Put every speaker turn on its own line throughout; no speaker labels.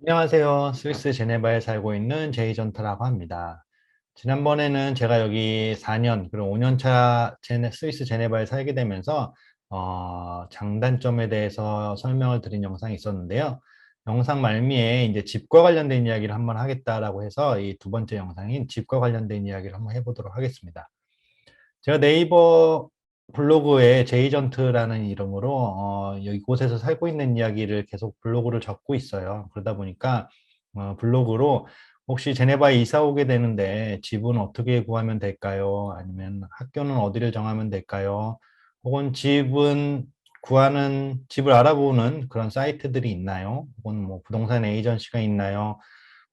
안녕하세요. 스위스 제네바에 살고 있는 제이전트라고 합니다. 지난번에는 제가 여기 4년, 그리고 5년 차 스위스 제네바에 살게 되면서 장단점에 대해서 설명을 드린 영상이 있었는데요. 영상 말미에 이제 집과 관련된 이야기를 한번 하겠다라고 해서 이 두 번째 영상인 집과 관련된 이야기를 한번 해보도록 하겠습니다. 제가 네이버 블로그에 제이전트라는 이름으로 이곳에서 살고 있는 이야기를 계속 블로그를 적고 있어요. 그러다 보니까 블로그로 혹시 제네바에 이사 오게 되는데 집은 어떻게 구하면 될까요? 아니면 학교는 어디를 정하면 될까요? 혹은 집을 알아보는 그런 사이트들이 있나요? 혹은 뭐 부동산 에이전시가 있나요?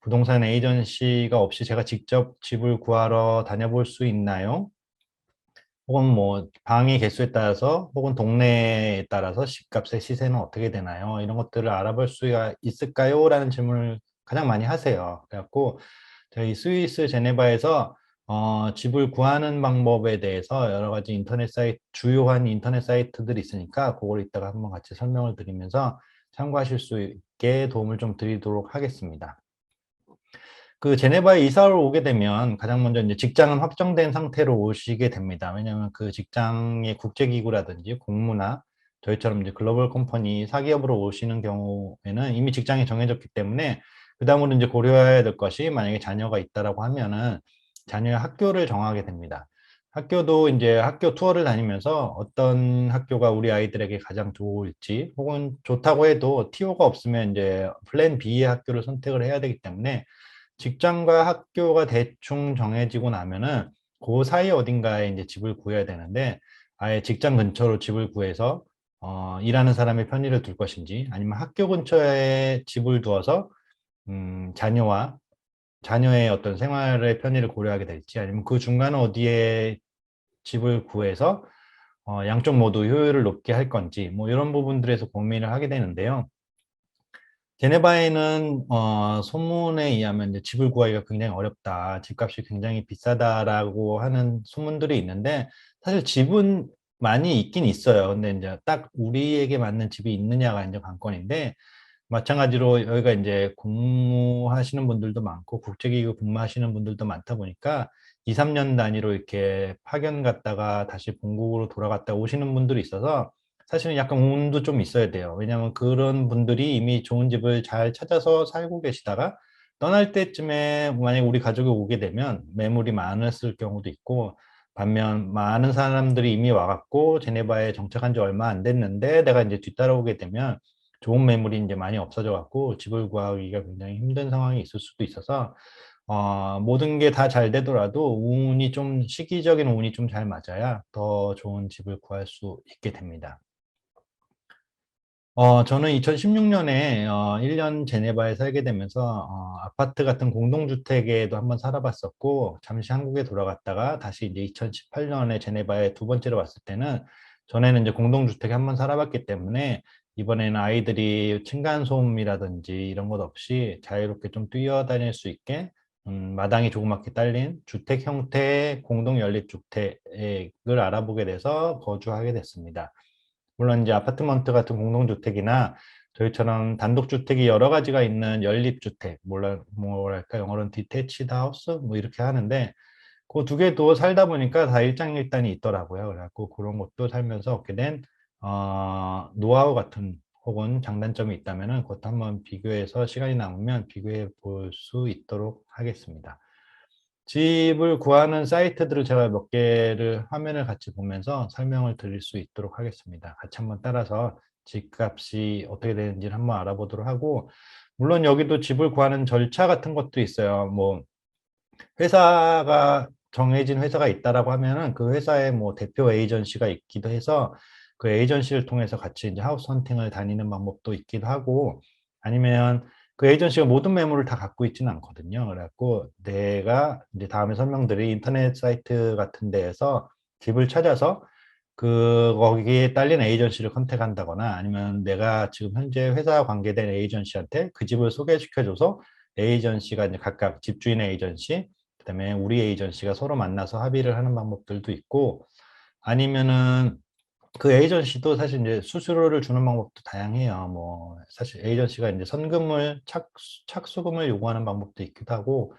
부동산 에이전시가 없이 제가 직접 집을 구하러 다녀볼 수 있나요? 혹은 뭐 방의 개수에 따라서 혹은 동네에 따라서 집값의 시세는 어떻게 되나요? 이런 것들을 알아볼 수가 있을까요? 라는 질문을 가장 많이 하세요. 그래갖고 저희 스위스 제네바에서 집을 구하는 방법에 대해서 여러 가지 주요한 인터넷 사이트들이 있으니까 그걸 이따가 한번 같이 설명을 드리면서 참고하실 수 있게 도움을 좀 드리도록 하겠습니다. 그 제네바에 이사를 오게 되면 가장 먼저 이제 직장은 확정된 상태로 오시게 됩니다. 왜냐하면 그 직장의 국제기구라든지 공무나 저희처럼 이제 글로벌 컴퍼니 사기업으로 오시는 경우에는 이미 직장이 정해졌기 때문에 그 다음으로 이제 고려해야 될 것이 만약에 자녀가 있다라고 하면은 자녀의 학교를 정하게 됩니다. 학교도 이제 학교 투어를 다니면서 어떤 학교가 우리 아이들에게 가장 좋을지 혹은 좋다고 해도 티오가 없으면 이제 플랜 B의 학교를 선택을 해야 되기 때문에 직장과 학교가 대충 정해지고 나면은 그 사이 어딘가에 이제 집을 구해야 되는데 아예 직장 근처로 집을 구해서 일하는 사람의 편의를 둘 것인지 아니면 학교 근처에 집을 두어서 자녀와 자녀의 어떤 생활의 편의를 고려하게 될지 아니면 그 중간 어디에 집을 구해서 양쪽 모두 효율을 높게 할 건지 뭐 이런 부분들에서 고민을 하게 되는데요. 제네바에는 소문에 의하면 이제 집을 구하기가 굉장히 어렵다, 집값이 굉장히 비싸다라고 하는 소문들이 있는데 사실 집은 많이 있긴 있어요. 근데 이제 딱 우리에게 맞는 집이 있느냐가 이제 관건인데 마찬가지로 여기가 이제 근무하시는 분들도 많고 국제기구 근무하시는 분들도 많다 보니까 2, 3년 단위로 이렇게 파견 갔다가 다시 본국으로 돌아갔다 오시는 분들이 있어서 사실은 약간 운도 좀 있어야 돼요. 왜냐하면 그런 분들이 이미 좋은 집을 잘 찾아서 살고 계시다가 떠날 때쯤에 만약에 우리 가족이 오게 되면 매물이 많았을 경우도 있고 반면 많은 사람들이 이미 와갖고 제네바에 정착한 지 얼마 안 됐는데 내가 이제 뒤따라오게 되면 좋은 매물이 이제 많이 없어져 갖고 집을 구하기가 굉장히 힘든 상황이 있을 수도 있어서 모든 게 다 잘 되더라도 시기적인 운이 좀 잘 맞아야 더 좋은 집을 구할 수 있게 됩니다. 저는 2016년에 1년 제네바에 살게 되면서 아파트 같은 공동주택에도 한번 살아봤었고 잠시 한국에 돌아갔다가 다시 이제 2018년에 제네바에 두 번째로 왔을 때는 전에는 이제 공동주택에 한번 살아봤기 때문에 이번에는 아이들이 층간소음이라든지 이런 것 없이 자유롭게 좀 뛰어다닐 수 있게 마당이 조그맣게 딸린 주택 형태의 공동 연립주택을 알아보게 돼서 거주하게 됐습니다. 물론 이제 아파트먼트 같은 공동주택이나 저희처럼 단독주택이 여러 가지가 있는 연립주택, 뭐랄까 영어로는 디태치드 하우스 뭐 이렇게 하는데 그 두 개도 살다 보니까 다 일장일단이 있더라고요. 그래갖고 그런 것도 살면서 얻게 된 노하우 같은 혹은 장단점이 있다면은 그것도 한번 비교해서 시간이 남으면 비교해 볼 수 있도록 하겠습니다. 집을 구하는 사이트들을 제가 몇 개를 화면을 같이 보면서 설명을 드릴 수 있도록 하겠습니다. 같이 한번 따라서 집값이 어떻게 되는지를 한번 알아보도록 하고, 물론 여기도 집을 구하는 절차 같은 것도 있어요. 뭐, 정해진 회사가 있다라고 하면은 그 회사의 뭐 대표 에이전시가 있기도 해서 그 에이전시를 통해서 같이 이제 하우스 헌팅을 다니는 방법도 있기도 하고 아니면 그 에이전시가 모든 매물을 다 갖고 있지는 않거든요. 그래갖고 내가 이제 다음에 설명드릴 인터넷 사이트 같은 데에서 집을 찾아서 거기에 딸린 에이전시를 컨택한다거나 아니면 내가 지금 현재 회사 관계된 에이전시한테 그 집을 소개시켜줘서 에이전시가 이제 각각 집주인 에이전시, 그다음에 우리 에이전시가 서로 만나서 합의를 하는 방법들도 있고 아니면은 그 에이전시도 사실 이제 수수료를 주는 방법도 다양해요. 뭐 사실 에이전시가 이제 선금을 착수금을 요구하는 방법도 있기도 하고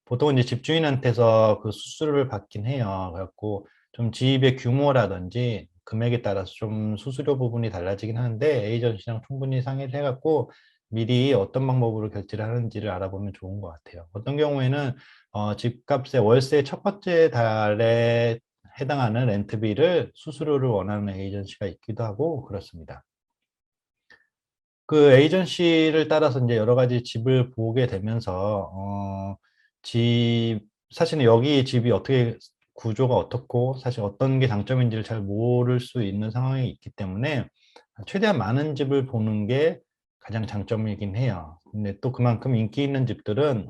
보통 이제 집주인한테서 그 수수료를 받긴 해요. 그래갖고 좀 집의 규모라든지 금액에 따라서 좀 수수료 부분이 달라지긴 하는데 에이전시랑 충분히 상의를 해갖고 미리 어떤 방법으로 결제를 하는지를 알아보면 좋은 것 같아요. 어떤 경우에는 집값의 월세 첫 번째 달에 해당하는 렌트비를 수수료를 원하는 에이전시가 있기도 하고 그렇습니다. 그 에이전시를 따라서 이제 여러 가지 집을 보게 되면서 사실은 여기 집이 어떻게 구조가 어떻고 사실 어떤 게 장점인지를 잘 모를 수 있는 상황이 있기 때문에 최대한 많은 집을 보는 게 가장 장점이긴 해요. 근데 또 그만큼 인기 있는 집들은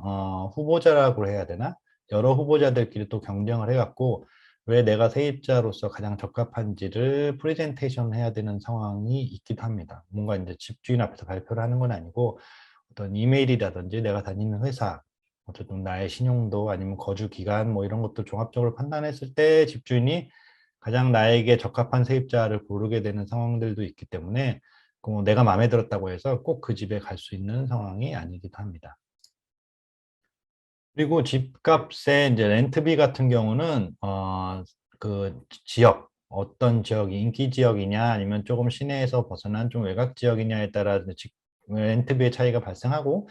후보자라고 해야 되나? 여러 후보자들끼리 또 경쟁을 해갖고 왜 내가 세입자로서 가장 적합한지를 프레젠테이션 해야 되는 상황이 있기도 합니다. 뭔가 이제 집주인 앞에서 발표를 하는 건 아니고 어떤 이메일이라든지 내가 다니는 회사, 어쨌든 나의 신용도 아니면 거주 기간 뭐 이런 것도 종합적으로 판단했을 때 집주인이 가장 나에게 적합한 세입자를 고르게 되는 상황들도 있기 때문에 내가 마음에 들었다고 해서 꼭 그 집에 갈 수 있는 상황이 아니기도 합니다. 그리고 집값의 이제 렌트비 같은 경우는 그 지역 어떤 지역이 인기 지역이냐 아니면 조금 시내에서 벗어난 좀 외곽 지역이냐에 따라 렌트비의 차이가 발생하고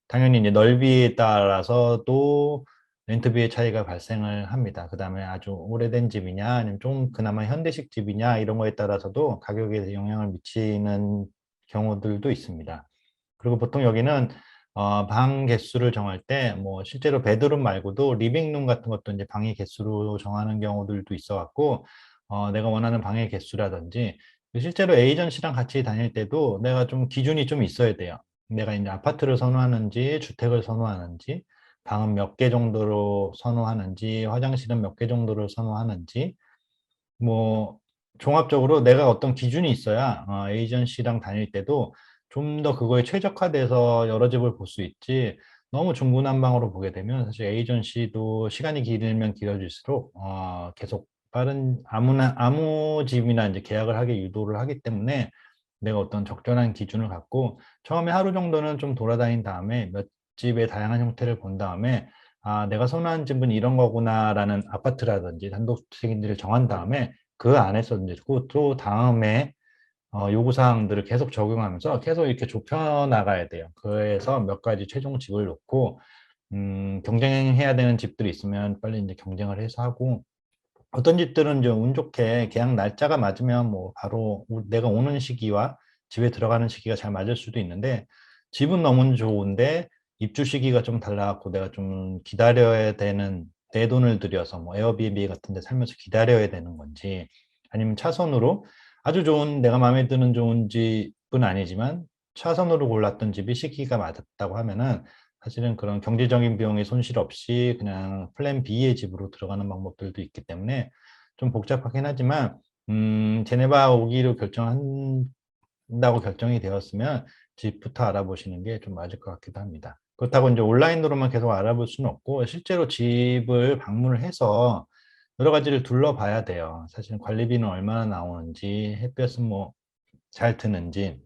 당연히 이제 넓이에 따라서도 렌트비의 차이가 발생을 합니다. 그다음에 아주 오래된 집이냐 아니면 좀 그나마 현대식 집이냐 이런 거에 따라서도 가격에 영향을 미치는 경우들도 있습니다. 그리고 보통 여기는 방 개수를 정할 때 뭐 실제로 베드룸 말고도 리빙룸 같은 것도 이제 방의 개수로 정하는 경우들도 있어 갖고 내가 원하는 방의 개수라든지 실제로 에이전시랑 같이 다닐 때도 내가 좀 기준이 좀 있어야 돼요. 내가 이제 아파트를 선호하는지 주택을 선호하는지 방은 몇 개 정도로 선호하는지 화장실은 몇 개 정도를 선호하는지 뭐 종합적으로 내가 어떤 기준이 있어야 에이전시랑 다닐 때도 좀 더 그거에 최적화돼서 여러 집을 볼 수 있지 너무 중구난방으로 보게 되면 사실 에이전시도 시간이 길면 길어질수록 계속 빠른 아무 집이나 이제 계약을 하게 유도를 하기 때문에 내가 어떤 적절한 기준을 갖고 처음에 하루 정도는 좀 돌아다닌 다음에 몇 집의 다양한 형태를 본 다음에 내가 선호하는 집은 이런 거구나라는 아파트라든지 단독주택인지를 정한 다음에 그 안에서 이제 또 다음에 요구사항들을 계속 적용하면서 계속 이렇게 좁혀 나가야 돼요. 그래서 몇 가지 최종 집을 놓고 경쟁해야 되는 집들이 있으면 빨리 이제 경쟁을 해서 하고 어떤 집들은 이제 운 좋게 계약 날짜가 맞으면 뭐 바로 내가 오는 시기와 집에 들어가는 시기가 잘 맞을 수도 있는데 집은 너무 좋은데 입주 시기가 좀 달라갖고 내가 좀 기다려야 되는 내 돈을 들여서 뭐 에어비앤비 같은 데 살면서 기다려야 되는 건지 아니면 차선으로 아주 좋은 내가 마음에 드는 좋은 집은 아니지만 차선으로 골랐던 집이 시기가 맞았다고 하면은 사실은 그런 경제적인 비용의 손실 없이 그냥 플랜 B의 집으로 들어가는 방법들도 있기 때문에 좀 복잡하긴 하지만 제네바 오기로 결정한다고 결정이 되었으면 집부터 알아보시는 게 좀 맞을 것 같기도 합니다. 그렇다고 이제 온라인으로만 계속 알아볼 수는 없고 실제로 집을 방문을 해서 여러 가지를 둘러봐야 돼요. 사실 관리비는 얼마나 나오는지 햇볕은 뭐 잘 드는지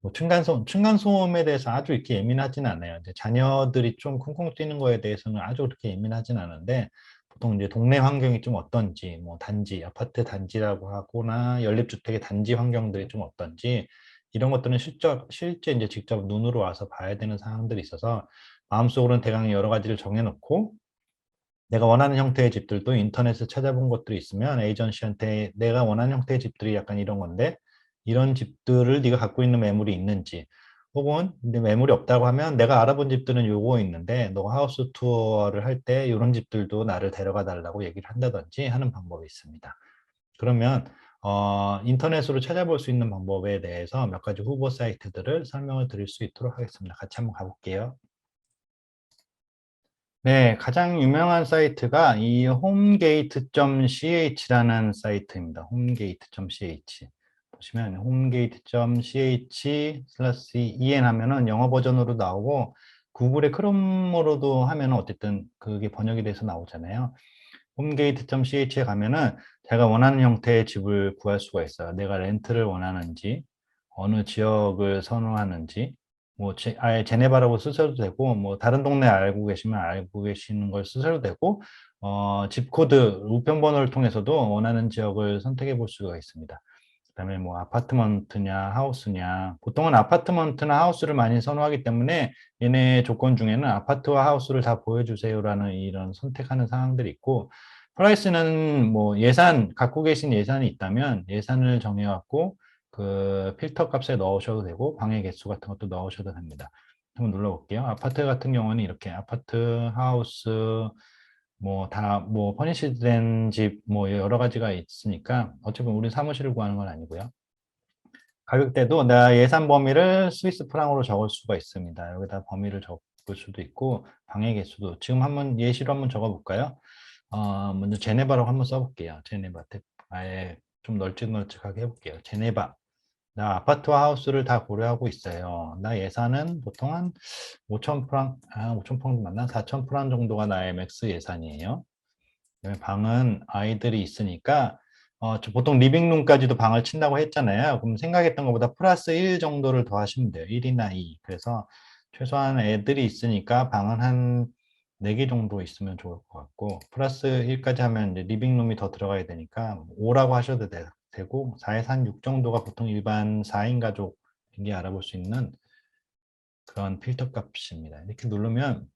뭐 층간소음에 대해서 아주 이렇게 예민하진 않아요. 이제 자녀들이 좀 쿵쿵 뛰는 거에 대해서는 아주 그렇게 예민하진 않은데 보통 이제 동네 환경이 좀 어떤지, 뭐 단지, 아파트 단지라고 하거나 연립주택의 단지 환경들이 좀 어떤지 이런 것들은 실제 이제 직접 눈으로 와서 봐야 되는 상황들이 있어서 마음속으로는 대강 여러 가지를 정해놓고 내가 원하는 형태의 집들도 인터넷에 찾아본 것들이 있으면 에이전시한테 내가 원하는 형태의 집들이 약간 이런 건데 이런 집들을 네가 갖고 있는 매물이 있는지 혹은 내 매물이 없다고 하면 내가 알아본 집들은 요거 있는데 너가 하우스 투어를 할 때 이런 집들도 나를 데려가 달라고 얘기를 한다든지 하는 방법이 있습니다. 그러면 인터넷으로 찾아볼 수 있는 방법에 대해서 몇 가지 후보 사이트들을 설명을 드릴 수 있도록 하겠습니다. 같이 한번 가볼게요. 네, 가장 유명한 사이트가 이 홈게이트.ch라는 사이트입니다. 홈게이트.ch 보시면 홈게이트.ch/en 하면은 영어 버전으로 나오고 구글의 크롬으로도 하면은 어쨌든 그게 번역이 돼서 나오잖아요. 홈게이트.ch에 가면은 제가 원하는 형태의 집을 구할 수가 있어요. 내가 렌트를 원하는지, 어느 지역을 선호하는지, 뭐 아예 제네바라고 쓰셔도 되고, 뭐 다른 동네 알고 계시면 알고 계시는 걸 쓰셔도 되고, 집 코드, 우편번호를 통해서도 원하는 지역을 선택해 볼 수가 있습니다. 그다음에 뭐 아파트먼트냐 하우스냐, 보통은 아파트먼트나 하우스를 많이 선호하기 때문에 얘네 조건 중에는 아파트와 하우스를 다 보여주세요라는 이런 선택하는 상황들이 있고, 프라이스는 뭐 예산, 갖고 계신 예산이 있다면 예산을 정해갖고 그 필터 값에 넣으셔도 되고 방의 개수 같은 것도 넣으셔도 됩니다. 한번 눌러볼게요. 아파트 같은 경우는 이렇게 아파트, 하우스, 뭐 다 뭐 퍼니시드 된 집 뭐 여러 가지가 있으니까 어차피 우리 사무실을 구하는 건 아니고요. 가격대도 나 예산 범위를 스위스 프랑으로 적을 수가 있습니다. 여기다 범위를 적을 수도 있고 방의 개수도 지금 한번 예시로 한번 적어 볼까요? 먼저 제네바라고 한번 써볼게요. 제네바 아예 좀 널찍널찍하게 해볼게요. 제네바. 나 아파트와 하우스를 다 고려하고 있어요. 나 예산은 보통 한 5천 프랑, 5천 프랑 맞나? 4천 프랑 정도가 나의 맥스 예산이에요. 방은 아이들이 있으니까 보통 리빙룸까지도 방을 친다고 했잖아요. 그럼 생각했던 것보다 플러스 1 정도를 더 하시면 돼요. 1이나 2. 그래서 최소한 애들이 있으니까 방은 한 4개 정도 있으면 좋을 것 같고 플러스 1까지 하면 이제 리빙룸이 더 들어가야 되니까 5라고 하셔도 되고 4에서 한 6 정도가 보통 일반 4인 가족이 알아볼 수 있는 그런 필터 값입니다. 이렇게 누르면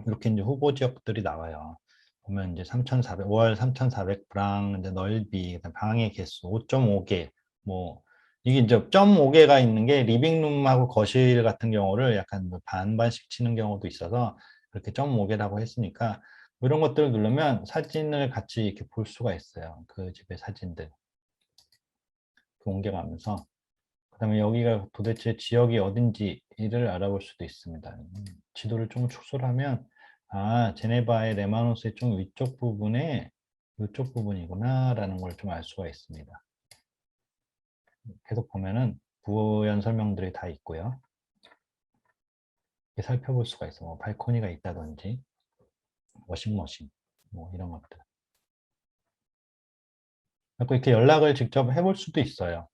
이렇게 이제 후보 지역들이 나와요. 보면 이제 3,400, 월 3,400프랑, 이제 넓이, 방의 개수 5.5개, 뭐, 이게 이제 0.5개가 있는 게 리빙룸하고 거실 같은 경우를 약간 뭐 반반씩 치는 경우도 있어서 그렇게 0.5개라고 했으니까 뭐 이런 것들을 누르면 사진을 같이 이렇게 볼 수가 있어요. 그 집의 사진들. 옮겨가면서. 그다음에 여기가 도대체 지역이 어딘지를 알아볼 수도 있습니다. 지도를 좀 축소하면 제네바의 레마노스의 좀 위쪽 부분에 이쪽 부분이구나라는 걸 좀 알 수가 있습니다. 계속 보면은 부연 설명들이 다 있고요. 이렇게 살펴볼 수가 있어. 뭐 발코니가 있다든지 워싱머신 뭐 이런 것들. 그리고 이렇게 연락을 직접 해볼 수도 있어요.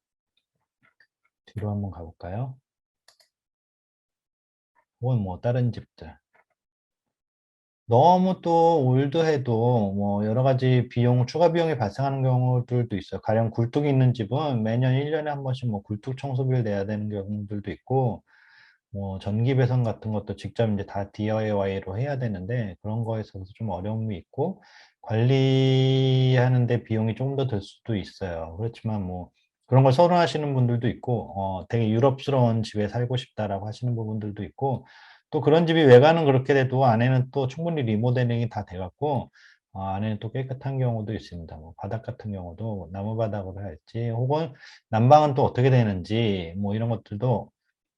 뒤로 한번 가볼까요? 혹은 뭐 다른 집들. 너무 또 올드해도 뭐 여러 가지 비용, 추가 비용이 발생하는 경우들도 있어요. 가령 굴뚝이 있는 집은 매년 1년에 한 번씩 뭐 굴뚝 청소비를 내야 되는 경우들도 있고, 뭐 전기 배선 같은 것도 직접 이제 다 DIY로 해야 되는데 그런 거에 있어서 좀 어려움이 있고 관리하는데 비용이 조금 더 들 수도 있어요. 그렇지만 뭐 그런 걸 선호하시는 분들도 있고 되게 유럽스러운 집에 살고 싶다라고 하시는 부분들도 있고 또 그런 집이 외관은 그렇게 돼도 안에는 또 충분히 리모델링이 다 돼갖고 안에는 또 깨끗한 경우도 있습니다. 뭐 바닥 같은 경우도 나무 바닥으로 할지 혹은 난방은 또 어떻게 되는지 뭐 이런 것들도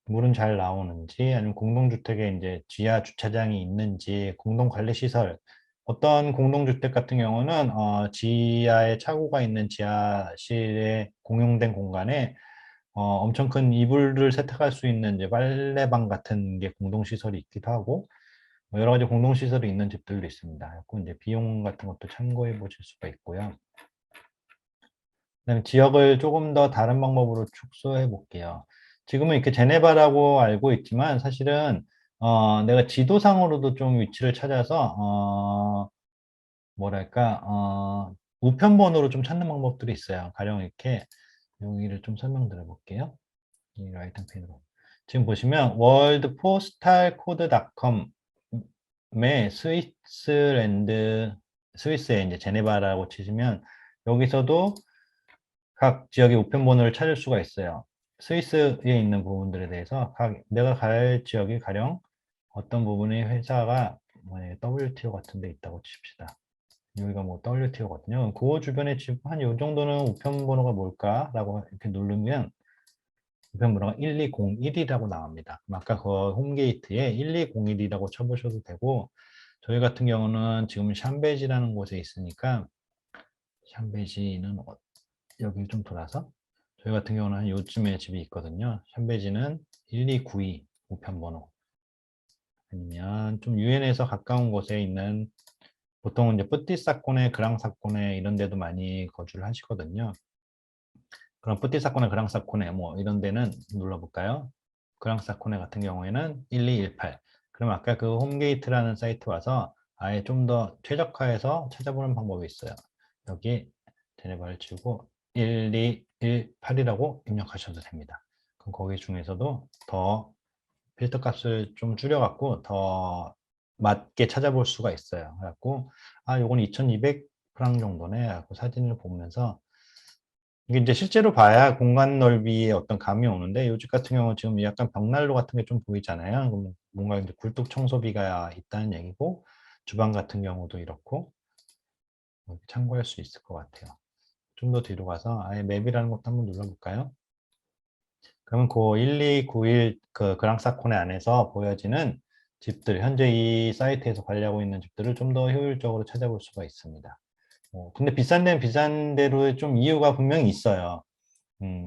물은 잘 나오는지 아니면 공동주택에 이제 지하 주차장이 있는지 공동관리시설 어떤 공동주택 같은 경우는 지하에 차고가 있는 지하실에 공용된 공간에 엄청 큰 이불을 세탁할 수 있는 이제 빨래방 같은 게 공동시설이 있기도 하고 뭐 여러 가지 공동시설이 있는 집들도 있습니다. 그 이제 비용 같은 것도 참고해 보실 수가 있고요. 그다음에 지역을 조금 더 다른 방법으로 축소해 볼게요. 지금은 이렇게 제네바라고 알고 있지만 사실은 내가 지도상으로도 좀 위치를 찾아서 뭐랄까 우편번호로 좀 찾는 방법들이 있어요. 가령 이렇게 여기를 좀 설명드려 볼게요. 이 라이팅 펜으로. 지금 보시면 worldpostalcode.com의 스위스의 이제 제네바라고 치시면 여기서도 각 지역의 우편번호를 찾을 수가 있어요. 스위스에 있는 부분들에 대해서 내가 갈 지역이 가령 어떤 부분의 회사가 만약에 WTO 같은 데 있다고 칩시다. 여기가 뭐 WTO거든요. 그 주변에 집 한 요 정도는 우편번호가 뭘까라고 이렇게 누르면 우편번호가 1201이라고 나옵니다. 아까 그 홈게이트에 1201이라고 쳐보셔도 되고 저희 같은 경우는 지금 샴베지라는 곳에 있으니까 샴베지는 여기 좀 돌아서 저희 같은 경우는 한 요쯤에 집이 있거든요. 샴베지는 1292 우편번호 아니면 좀 유엔에서 가까운 곳에 있는 보통 이제 뿌띠사코네, 그랑사코네 이런 데도 많이 거주를 하시거든요. 그럼 뿌띠사코네, 그랑사코네 뭐 이런 데는 눌러볼까요? 그랑사코네 같은 경우에는 1218. 그럼 아까 그 홈게이트라는 사이트 와서 아예 좀 더 최적화해서 찾아보는 방법이 있어요. 여기 제네바를 치고 1218이라고 입력하셔도 됩니다. 그럼 거기 중에서도 더 필터 값을 좀 줄여갖고 더 맞게 찾아볼 수가 있어요. 그래갖고 요건 2200프랑 정도네. 그래갖고 사진을 보면서 이게 이제 실제로 봐야 공간 넓이의 어떤 감이 오는데 요 집 같은 경우는 지금 약간 벽난로 같은 게 좀 보이잖아요. 그럼 뭔가 이제 굴뚝 청소비가 있다는 얘기고 주방 같은 경우도 이렇고 참고할 수 있을 것 같아요. 좀 더 뒤로 가서 아예 맵이라는 것도 한번 눌러볼까요? 그러면 그 1291 그 그랑사코네 안에서 보여지는 집들, 현재 이 사이트에서 관리하고 있는 집들을 좀 더 효율적으로 찾아볼 수가 있습니다. 근데 비싼 데는 비싼 대로 좀 이유가 분명히 있어요.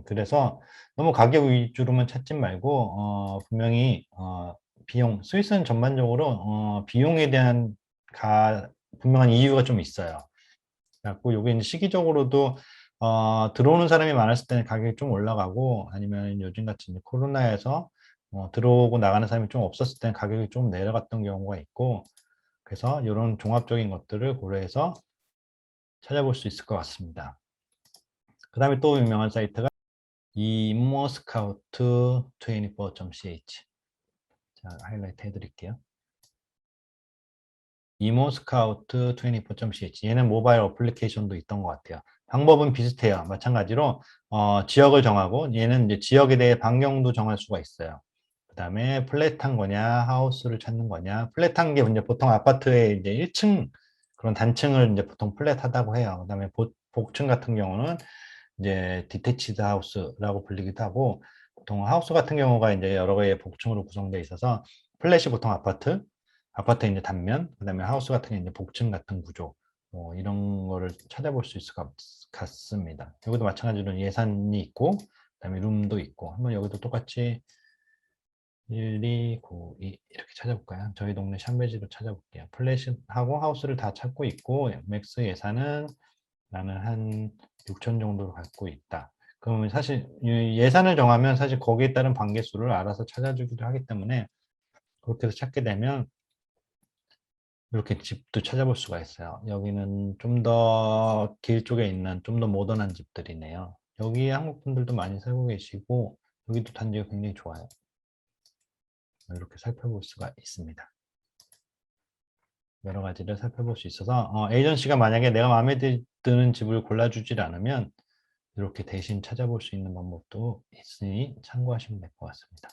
그래서 너무 가격 위주로만 찾지 말고, 분명히, 비용, 스위스는 전반적으로, 비용에 대한 분명한 이유가 좀 있어요. 그래갖고 요게 이제 시기적으로도 들어오는 사람이 많았을 때는 가격이 좀 올라가고 아니면 요즘 같이 이제 코로나에서 들어오고 나가는 사람이 좀 없었을 때는 가격이 좀 내려갔던 경우가 있고 그래서 이런 종합적인 것들을 고려해서 찾아볼 수 있을 것 같습니다. 그 다음에 또 유명한 사이트가 imoscout24.ch 자, 하이라이트 해드릴게요. imoscout24.ch 얘는 모바일 어플리케이션도 있던 것 같아요. 방법은 비슷해요. 마찬가지로 지역을 정하고 얘는 이제 지역에 대해 반경도 정할 수가 있어요. 그 다음에 플랫한 거냐 하우스를 찾는 거냐 플랫한 게 이제 보통 아파트의 이제 1층 그런 단층을 이제 보통 플랫하다고 해요. 그 다음에 복층 같은 경우는 이제 디태치드 하우스라고 불리기도 하고 보통 하우스 같은 경우가 이제 여러 개의 복층으로 구성되어 있어서 플랫이 보통 아파트의 이제 단면, 그다음에 하우스 같은 게 이제 복층 같은 구조, 이런 거를 찾아볼 수 있을 것 같습니다. 여기도 마찬가지로 예산이 있고, 그다음에 룸도 있고, 한번 여기도 똑같이 1, 2, 9, 2 이렇게 찾아볼까요? 저희 동네 샴베지로 찾아볼게요. 플랫하고 하우스를 다 찾고 있고, 맥스 예산은 나는 한 6천 정도로 갖고 있다. 그러면 사실 예산을 정하면 사실 거기에 따른 반개수를 알아서 찾아주기도 하기 때문에 그렇게 해서 찾게 되면 이렇게 집도 찾아볼 수가 있어요. 여기는 좀 더 길 쪽에 있는 좀 더 모던한 집들이네요. 여기 한국 분들도 많이 살고 계시고 여기도 단지가 굉장히 좋아요. 이렇게 살펴볼 수가 있습니다. 여러 가지를 살펴볼 수 있어서 에이전시가 만약에 내가 마음에 드는 집을 골라주질 않으면 이렇게 대신 찾아볼 수 있는 방법도 있으니 참고하시면 될 것 같습니다.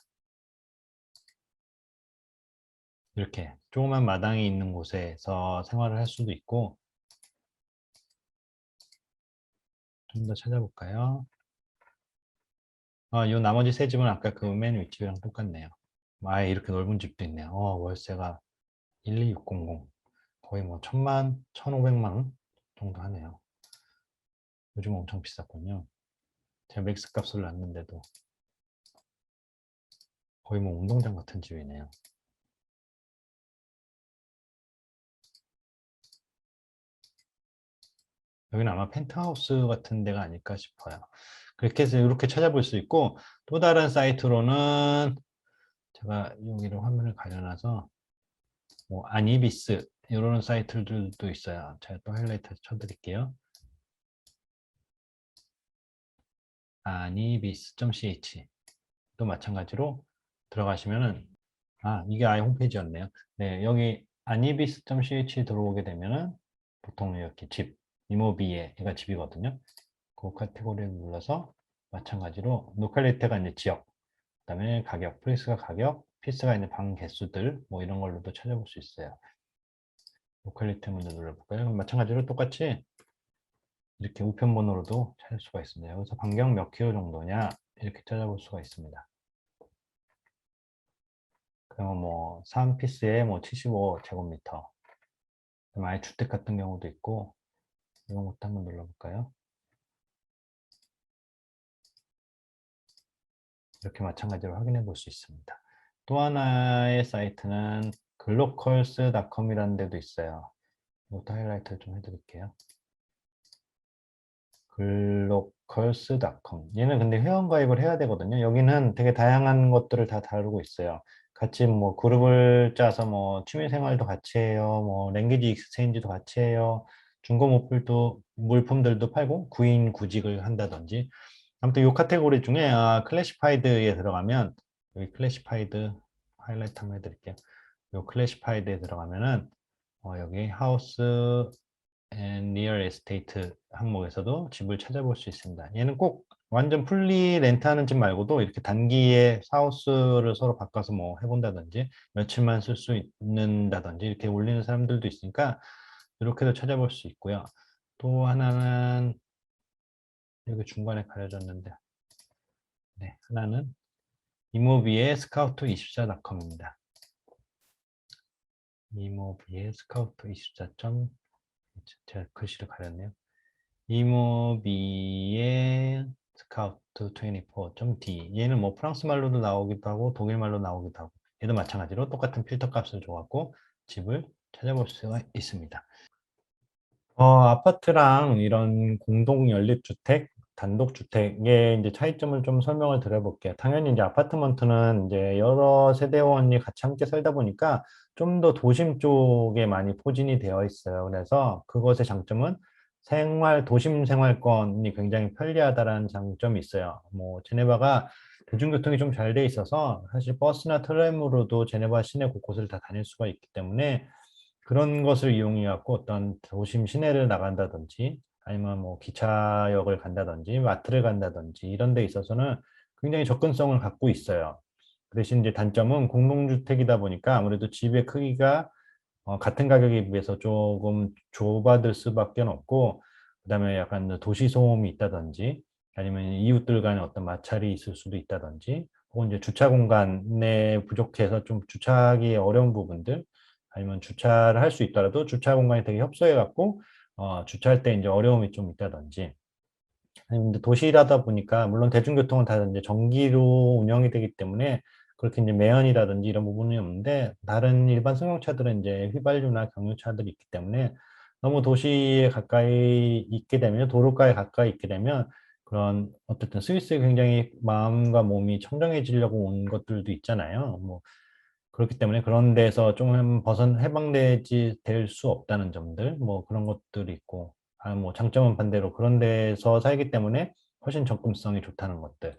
이렇게 조그만 마당이 있는 곳에서 생활을 할 수도 있고 좀 더 찾아볼까요? 요 나머지 세 집은 아까 그 맨 윗집이랑 똑같네요. 아예 이렇게 넓은 집도 있네요. 월세가 12600 거의 뭐 1000만, 1500만 원 정도 하네요. 요즘 엄청 비쌌군요. 제가 맥스 값을 놨는데도 거의 뭐 운동장 같은 집이네요. 여기는 아마 펜트하우스 같은 데가 아닐까 싶어요. 그렇게 해서 이렇게 찾아볼 수 있고 또 다른 사이트로는 제가 여기를 화면을 가려놔서 뭐 아니비스 이런 사이트들도 있어요. 제가 또 하이라이트 쳐드릴게요. 아니비스.ch 또 마찬가지로 들어가시면은 이게 아예 홈페이지였네요. 네, 여기 아니비스.ch 들어오게 되면은 보통 이렇게 집, 이모비에가 집이거든요. 그 카테고리를 눌러서 마찬가지로 로컬리티가 이제 지역, 그다음에 가격, 프리스가 가격, 피스가 있는 방 개수들 뭐 이런 걸로도 찾아볼 수 있어요. 로컬리티 먼저 눌러볼까요? 그럼 마찬가지로 똑같이 이렇게 우편번호로도 찾을 수가 있습니다. 여기서 반경 몇 킬로 정도냐 이렇게 찾아볼 수가 있습니다. 그러면 뭐 3피스에 뭐 75제곱미터 아예 주택 같은 경우도 있고 이런 것도 한번 눌러볼까요? 이렇게 마찬가지로 확인해 볼 수 있습니다. 또 하나의 사이트는 글로컬스.com이라는 데도 있어요. 이것도 하이라이트를 좀 해드릴게요. 글로컬스.com. 얘는 근데 회원가입을 해야 되거든요. 여기는 되게 다양한 것들을 다 다루고 있어요. 같이 뭐 그룹을 짜서 뭐 취미생활도 같이 해요. 뭐 랭귀지 익스체인지도 같이 해요. 중고 물품들도 팔고 구인 구직을 한다든지. 아무튼 이 카테고리 중에 클래시파이드에 들어가면 여기 클래시파이드 하이라이트 한번 해드릴게요. 이 클래시파이드에 들어가면은 여기 하우스 앤 리얼 에스테이트 항목에서도 집을 찾아볼 수 있습니다. 얘는 꼭 완전 풀리 렌트하는 집 말고도 이렇게 단기에 하우스를 서로 바꿔서 뭐 해본다든지 며칠만 쓸 수 있는다든지 이렇게 올리는 사람들도 있으니까 이렇게도 찾아볼 수 있고요. 또 하나는 여기 중간에 가려졌는데 네, 하나는 이모비의 스카우트24.com입니다. 이모비의 스카우트24. 제가 글씨를 가렸네요. 이모비의 스카우트24.d. 얘는 뭐 프랑스 말로도 나오기도 하고 독일 말로 나오기도 하고 얘도 마찬가지로 똑같은 필터 값을 줘갖고 집을 찾아볼 수가 있습니다. 아파트랑 이런 공동 연립주택, 단독주택의 이제 차이점을 좀 설명을 드려볼게요. 당연히 이제 아파트먼트는 이제 여러 세대원이 같이 함께 살다 보니까 좀 더 도심 쪽에 많이 포진이 되어 있어요. 그래서 그것의 장점은 도심 생활권이 굉장히 편리하다라는 장점이 있어요. 뭐 제네바가 대중교통이 좀 잘 돼 있어서 사실 버스나 트램으로도 제네바 시내 곳곳을 다 다닐 수가 있기 때문에 그런 것을 이용해 갖고 어떤 도심 시내를 나간다든지 아니면 뭐 기차역을 간다든지 마트를 간다든지 이런 데 있어서는 굉장히 접근성을 갖고 있어요. 그 대신 이제 단점은 공동주택이다 보니까 아무래도 집의 크기가 같은 가격에 비해서 조금 좁아들 수밖에 없고 그다음에 약간 도시 소음이 있다든지 아니면 이웃들 간에 어떤 마찰이 있을 수도 있다든지 혹은 이제 주차 공간에 부족해서 좀 주차하기 어려운 부분들 아니면 주차를 할 수 있더라도 주차 공간이 되게 협소해 갖고 주차할 때 이제 어려움이 좀 있다든지 아니면 이제 도시라다 보니까 물론 대중교통은 다 이제 전기로 운영이 되기 때문에 그렇게 이제 매연이라든지 이런 부분이 없는데 다른 일반 승용차들은 이제 휘발유나 경유차들이 있기 때문에 너무 도시에 가까이 있게 되면 도로가에 가까이 있게 되면 그런 어쨌든 스위스에 굉장히 마음과 몸이 청정해지려고 온 것들도 있잖아요. 뭐 그렇기 때문에 그런 데서 좀 해방되지 될 수 없다는 점들 뭐 그런 것들이 있고 뭐 장점은 반대로 그런 데서 살기 때문에 훨씬 접근성이 좋다는 것들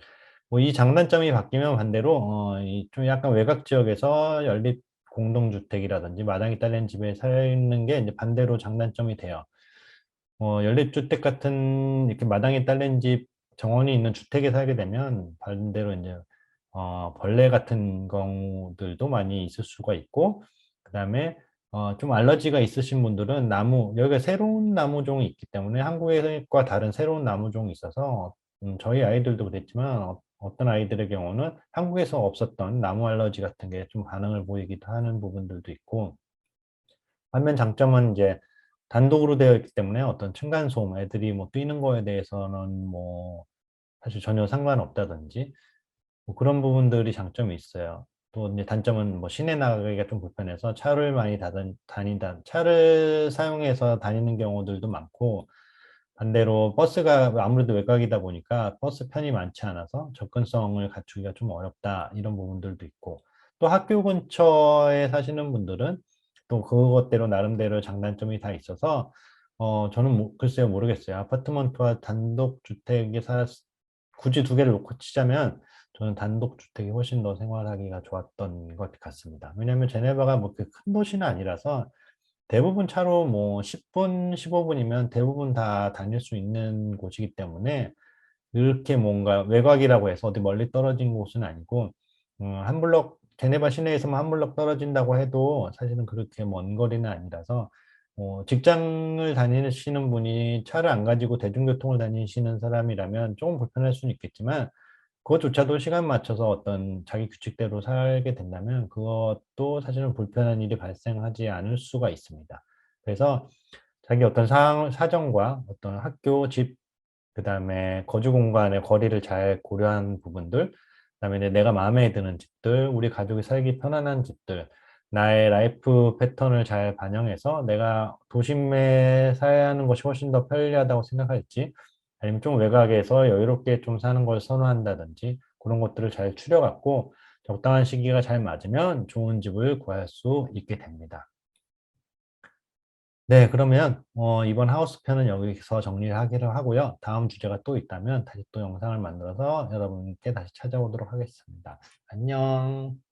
뭐 이 장단점이 바뀌면 반대로 이좀 약간 외곽 지역에서 연립 공동주택이라든지 마당이 딸린 집에 사는 게 이제 반대로 장단점이 돼요. 연립주택 같은 이렇게 마당이 딸린 집 정원이 있는 주택에 살게 되면 반대로 이제 벌레 같은 경우들도 많이 있을 수가 있고 그다음에 좀 알러지가 있으신 분들은 여기가 새로운 나무종이 있기 때문에 한국과 다른 새로운 나무종이 있어서 저희 아이들도 그랬지만 어떤 아이들의 경우는 한국에서 없었던 나무 알러지 같은 게 좀 반응을 보이기도 하는 부분들도 있고 반면 장점은 이제 단독으로 되어 있기 때문에 어떤 층간소음, 애들이 뭐 뛰는 거에 대해서는 뭐 사실 전혀 상관없다든지 뭐 그런 부분들이 장점이 있어요. 또 이제 단점은 뭐 시내 나가기가 좀 불편해서 차를 사용해서 다니는 경우들도 많고 반대로 버스가 아무래도 외곽이다 보니까 버스 편이 많지 않아서 접근성을 갖추기가 좀 어렵다 이런 부분들도 있고 또 학교 근처에 사시는 분들은 또 그것대로 나름대로 장단점이 다 있어서 저는 글쎄요 모르겠어요. 아파트먼트와 단독주택에 굳이 두 개를 놓고 치자면 저는 단독주택이 훨씬 더 생활하기가 좋았던 것 같습니다. 왜냐하면 제네바가 뭐 그 큰 도시는 아니라서 대부분 차로 뭐 10분, 15분이면 대부분 다 다닐 수 있는 곳이기 때문에 이렇게 뭔가 외곽이라고 해서 어디 멀리 떨어진 곳은 아니고 제네바 시내에서만 한 블럭 떨어진다고 해도 사실은 그렇게 먼 거리는 아니라서 직장을 다니시는 분이 차를 안 가지고 대중교통을 다니시는 사람이라면 조금 불편할 수는 있겠지만 그것조차도 시간 맞춰서 어떤 자기 규칙대로 살게 된다면 그것도 사실은 불편한 일이 발생하지 않을 수가 있습니다. 그래서 자기 어떤 사정과 어떤 학교, 집, 그다음에 거주 공간의 거리를 잘 고려한 부분들, 그다음에 내가 마음에 드는 집들, 우리 가족이 살기 편안한 집들, 나의 라이프 패턴을 잘 반영해서 내가 도심에 살아야 하는 것이 훨씬 더 편리하다고 생각할지, 아니면 좀 외곽에서 여유롭게 좀 사는 걸 선호한다든지, 그런 것들을 잘 추려갖고 적당한 시기가 잘 맞으면 좋은 집을 구할 수 있게 됩니다. 네, 그러면 이번 하우스 편은 여기서 정리를 하기로 하고요. 다음 주제가 또 있다면 다시 또 영상을 만들어서 여러분께 다시 찾아오도록 하겠습니다. 안녕.